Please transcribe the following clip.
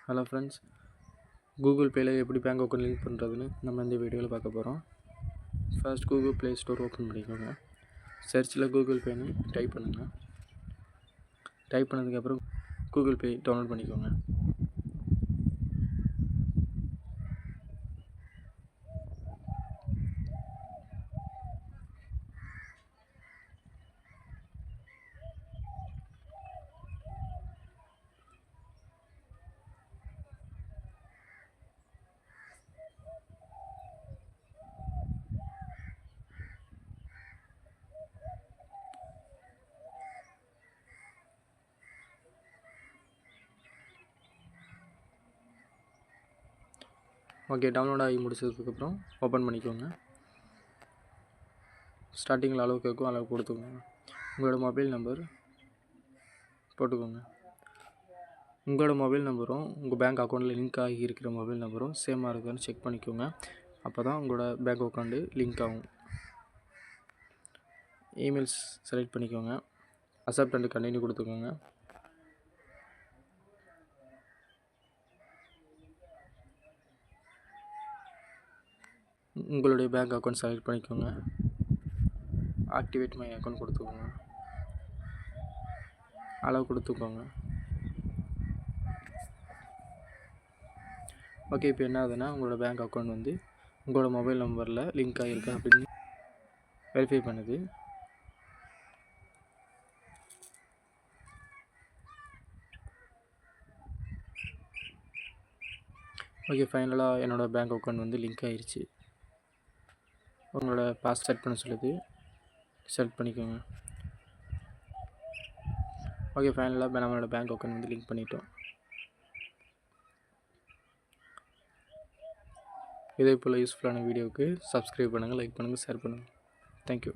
Hello friends, Google பேயில் எப்படி bank account link பண்ணுறதுன்னு நம்ம இந்த வீடியோவில் பார்க்க போகிறோம். First Google play store open பண்ணிக்கோங்க. சர்ச்சில் கூகுள் பேன்னு டைப் பண்ணுங்கள். டைப் பண்ணதுக்கப்புறம் கூகுள் பே டவுன்லோட் பண்ணிக்கோங்க. ஓகே, டவுன்லோட் ஆகி முடிச்சதுக்கப்புறம் ஓப்பன் பண்ணிக்கோங்க. ஸ்டார்டிங்கில் அளவு கேட்கும், அளவு கொடுத்துக்கோங்க. உங்களோட மொபைல் நம்பர் போட்டுக்கோங்க. உங்களோட மொபைல் நம்பரும் உங்கள் பேங்க் அக்கௌண்ட்டில் லிங்க் ஆகி இருக்கிற மொபைல் நம்பரும் சேமாக இருக்கான்னு செக் பண்ணிக்கோங்க. அப்போ தான் உங்களோட பேங்க் அக்கௌண்ட்டு லிங்க் ஆகும். இமெயில்ஸ் செலக்ட் பண்ணிக்கோங்க. அக்செப்ட் அண்ட் கண்டினியூ கொடுத்துக்கோங்க. உங்களுடைய பேங்க் அக்கௌண்ட் செலக்ட் பண்ணிக்கோங்க. ஆக்டிவேட் மை அக்கௌண்ட் கொடுத்துக்கோங்க. அளவு கொடுத்துக்கோங்க. ஓகே, இப்போ என்ன ஆகுதுன்னா உங்களோட பேங்க் அக்கௌண்ட் வந்து உங்களோட மொபைல் நம்பரில் லிங்க் ஆகிருக்கு அப்படின்னு வெரிஃபை பண்ணுது. ஓகே, ஃபைனலாக என்னோடய பேங்க் அக்கௌண்ட் வந்து லிங்க் ஆகிருச்சு. உங்களோட பாஸ்வேர்ட் செட் பண்ண சொல்லுது, செலக்ட் பண்ணிக்கோங்க. ஓகே, ஃபைனலாக நம்மளோட பேங்க் அக்கௌண்ட் வந்து லிங்க் பண்ணிட்டோம். இதே போல் யூஸ்ஃபுல்லான வீடியோவுக்கு சப்ஸ்கிரைப் பண்ணுங்கள், லைக் பண்ணுங்கள், ஷேர் பண்ணுங்கள். தேங்க்யூ.